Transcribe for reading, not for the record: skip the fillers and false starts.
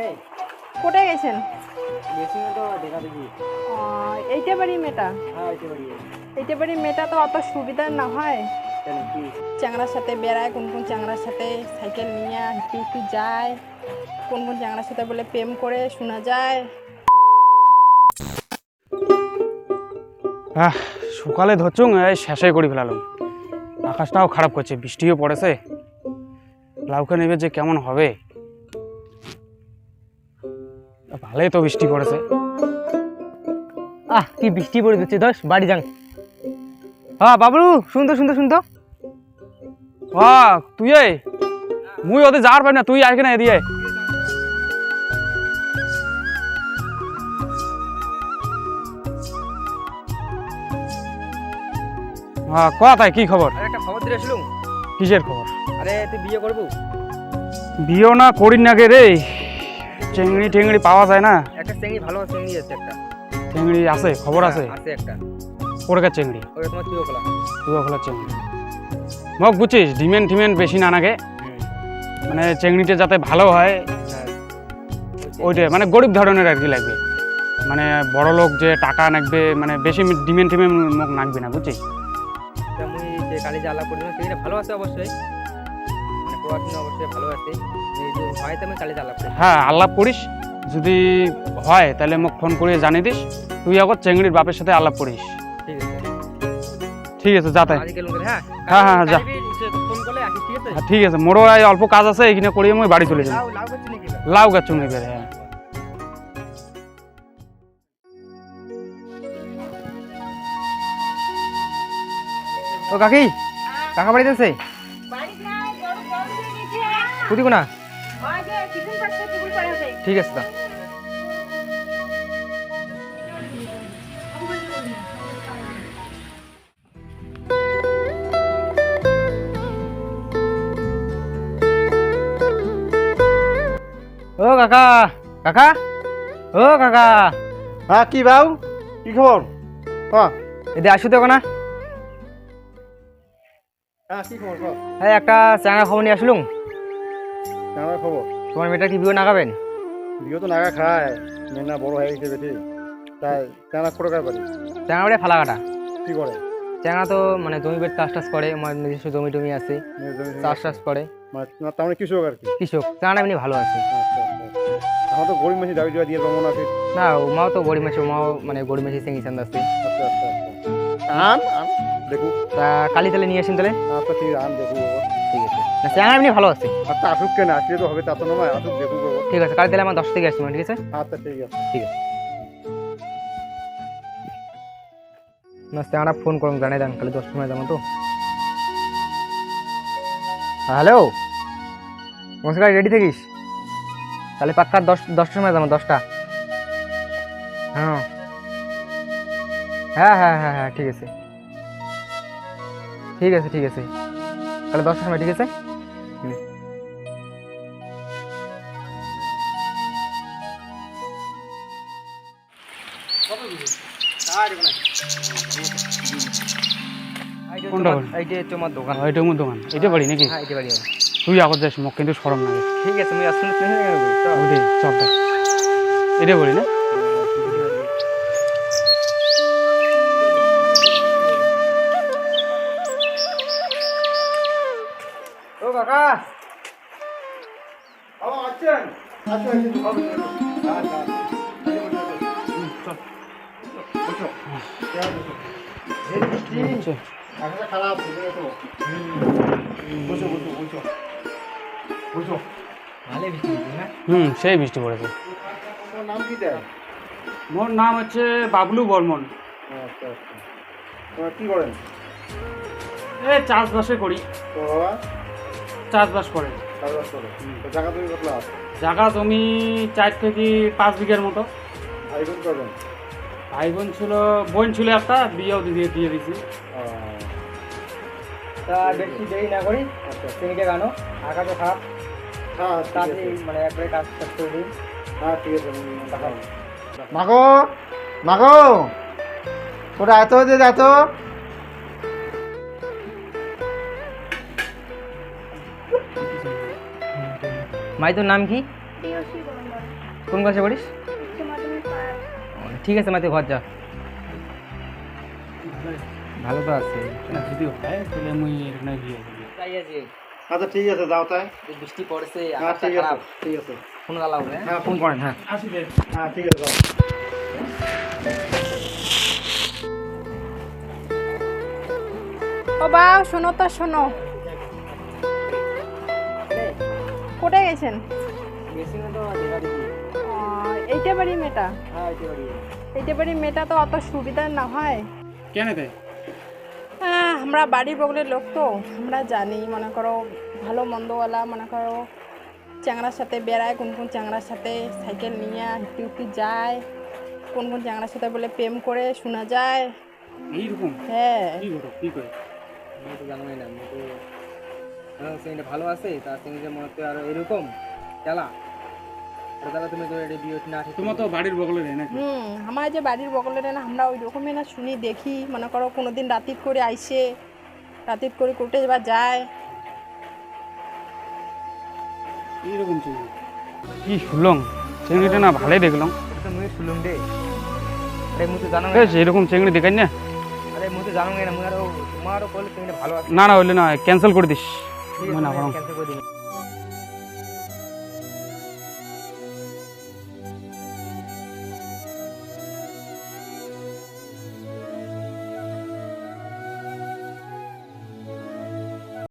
নেই কোথায় গেছেন? বেশি না তো দেখা দেখি। এইটা বাড়ি মেয়েটা? হ্যাঁ এতে বাড়ি। এইটা বাড়ি মেয়েটা তো অত সুবিধার না হয়। কেন কি? চ্যাংড়ার সাথে বেড়ায়, কোন কোন চ্যাংড়ার সাথে সাইকেল নিয়ে একটু একটু যায়, কোন কোন চ্যাংড়ার সাথে বলে প্রেম করে শোনা যায়। সকালে ধরছুং এই শেষে করে ফেলালাম। আকাশটাও খারাপ করছে, বৃষ্টিও পড়েছে। লাউকে নেবে যে কেমন হবে। ভালোই তো বৃষ্টি পড়েছে। কি বৃষ্টি পড়ে যাচ্ছে, দশ বাড়ি যান। হ্যাঁ বাবলু, শুনতো শুনতো শুনতো। তুই মুই ওদের যাওয়ার পাই না, তুই আর কেনা এদিকে। তাই কি খবর? একটা খবর দিয়ে আসলুম। কিসের খবর? আরে তুই বিয়ে করবো? বিয়েও না করি না গে রে। চেংড়ি টেংড়ি পাওয়া যায় না। একটা চেংড়ি, ভালো চেংড়ি আছে একটা। চেংড়ি আছে, খবর আছে? আছে একটা। কোরকার চেংড়ি? ওই তোমার তুইও খোলা চেংড়ি। মোক বুঝছিস, ডিমেন্ট টিমেন্ট বেশি না নাগে, মানে চেংড়িটা যাতে ভালো হয় ওইটা, মানে গরিব ধরনের আর কি লাগবে। মানে বড় লোক যে টাকা নাকবে, মানে বেশি ডিমেন্ট টিমেন্ট মোক নাকবে না, বুঝছিস? মুই যে কালি যে আলাপ করলাম সেটা ভালো আছে অবশ্যই, মানে পড়াশোনা অবশ্যই ভালো আছে। এই যে হয় তো আমি কালি আলাপ করি। হ্যাঁ আলাপ করিস, যদি হয় তাহলে মোক ফোন করে জানিয়ে দিস। তুই আগত চেংড়ির বাপের সাথে আলাপ করিস। ঠিক আছে ঠিক আছে, যাতে। হ্যাঁ হ্যাঁ হ্যাঁ যা। ফোন করলে আসিস, ঠিক আছে? ঠিক আছে, মোরও অল্প কাজ আছে, এখানে করিয়ে মই বাড়ি চলে যাবো। লাউ লাউ করছি নাকি? লাউ গাছ নেবে। হ্যাঁ ও কাকি, কাকা বাড়িতে আছে? কুদি কোনা? ঠিক আছে তা। ও কাকা, কাকা, ও কাকা। হ্যাঁ কি বাউ, কি খবর? এদি আসো তো না। হ্যাঁ কি খবর? হ্যাঁ একটা চাঙা খবর নিয়ে আসলুম। কেমন খবর? তোমার মেয়েটা কি বিয়ে নাগাবেন? বিয়ে তো নাগা খায়, মেয়েনা বড় হয়ে গেছে বেশি, তাই কেনা করে কার পারি? চাঙা বাড়ি ফালা কাটা। কি করে? চাঙা তো মানে জমি বেট চাষ টাস করে, আমার নিজস্ব জমি টমি আছে, চাষ টাস করে। তার মানে কৃষক আর কি। কৃষক, চাঙাটা এমনি ভালো আছে। আমার তো গরিব মেশি দাবি দেওয়া দিয়ে ভ্রমণ আছে। না ও মাও তো গরিব মাসে, মাও মানে গরিব মাসে চেঙ্গি চান্দ আছে। আচ্ছা আচ্ছা আচ্ছা, আন আন দেখু। তা কালি তাহলে নিয়ে আসেন তাহলে। আচ্ছা ঠিক আছে, আন দেখু। ঠিক আছে, না চাঙা এমনি ভালো আছে। আচ্ছা আসুক, কেন আসলে তো হবে, তা তো নয়, আসুক দেখু করবো। ঠিক আছে, কালি তাহলে আমার 10 থেকে আসছি, ঠিক আছে? আচ্ছা ঠিক আছে। ঠিক আছে, না চাঙাটা ফোন করুন, জানাই দেন কালি 10 সময় যাবো তো। হ্যালো, নমস্কার, রেডি থাকিস তাহলে পাক্কা 10টার সময় যাবো, 10টা। হ্যাঁ হ্যাঁ হ্যাঁ হ্যাঁ হ্যাঁ ঠিক আছে ঠিক আছে ঠিক আছে, তাহলে 10টার সময়, ঠিক আছে? হুম। কোনটা বল? এইটা তোমার দোকান? ওইটা আমার দোকান, এটা বাড়ি নাকি? হ্যাঁ এটা বাড়ি হবে। তুই আগত যাস, মোক কিন্তু সরম লাগে। ঠিক আছে, মুই আসলে ওইটাই চল দেখ, এটা বলি না। ও কাকা, আচ্ছেন আচ্ছা আচ্ছা, আচ্ছা। আচ্ছা খারাপ বুঝো বুঝো বুঝো বুঝো। ভালো বৃষ্টি না? সেই বৃষ্টি পড়েছে। তোমার নাম কি দেয়? মোর নাম হচ্ছে বাবলু বর্মন। আচ্ছা আচ্ছা, তোমার কি করেন? চাষবাসে করি। তো বাবা চাষবাস করে। চাষবাস করে, তো জায়গা তুমি কতলা আছে? জায়গা জমি 4 থেকে 5 বিঘার মতো। ভাই বোন করবেন? ভাই বোন ছিল, বোন ছিল একটা, বিয়েও দিয়ে দিয়েছি। তা বেশি দেরি না করি, আচ্ছা তুমি গানো আঁকা তো খারাপ, হ্যাঁ ঠিক তাড়াতাড়ি আছে। মানে একবারে কাজ শেষ করে দিই। হ্যাঁ ঠিক আছে, দেখাও। মাগো মাগো, ওটা এত যে এত। মাই তোর নাম কি? কোন ক্লাসে পড়িস? ঠিক আছে মাতে ঘর যা। ভালো তো আছে। যদি হয় তাহলে মুই এখানে গিয়ে তাই আছে। আচ্ছা ঠিক আছে যাও তাই। এই বৃষ্টি পড়ছে, হ্যাঁ আকাশটা ঠিক আছে খারাপ। ঠিক আছে। ফোন গালাও হ্যাঁ? হ্যাঁ ফোন করেন হ্যাঁ। আসি রে। হ্যাঁ ঠিক আছে যাও। ও বা শোনো তো শোনো, কোথায় গেছেন? বেশি না তো দেখা দেখি। এইটা বাড়ি মেয়েটা, হ্যাঁ এতে বাড়ি। এইটা বাড়ি মেয়েটা তো অত সুবিধা না হয়। কেন তাই? আমরা বাড়ির বগলের লোক তো আমরা জানি, মনে করো ভালো মন্দওয়ালা, মনে করো চ্যাংড়ার সাথে বেড়ায়, কোন কোন চ্যাংড়ার সাথে সাইকেল নিয়ে হিঁটি উঠি যায়, কোন কোন চ্যাংড়ার সাথে বলে প্রেম করে শোনা যায়। এইরকম হ্যাঁ কি করো কি করে? আমি তো জানোই না, আমি তো সঙ্গে ভালো আছে, তার সঙ্গে মনে হচ্ছে আর এরকম চালা। আর তাহলে তুমি তো এটা বিয়ে না ঠিক। তোমার তো বাড়ির বগলে নেই নাকি? আমার যে বাড়ির বগলের না, আমরা ওই রকমই না শুনি দেখি, মনে করো কোনোদিন রাতিত করে আইসে, রাতিত করে কোর্টে বা যায়। এইরকম চিংড়ি কি শুনলাম, চিংড়িটা না ভালোই দেখলাম। এটা তো মুই শুনলাম রে। আরে মুই তো জানো না। এরকম চিংড়ি দেখাই না। আরে মুই তো জানো না, মুই আরো তোমারও বলে তুমি ভালো আছে। না না হইলে না, ক্যান্সেল করে দিস। ঠিক আছে, মই না আমি পারো। cancel করে দিলাম।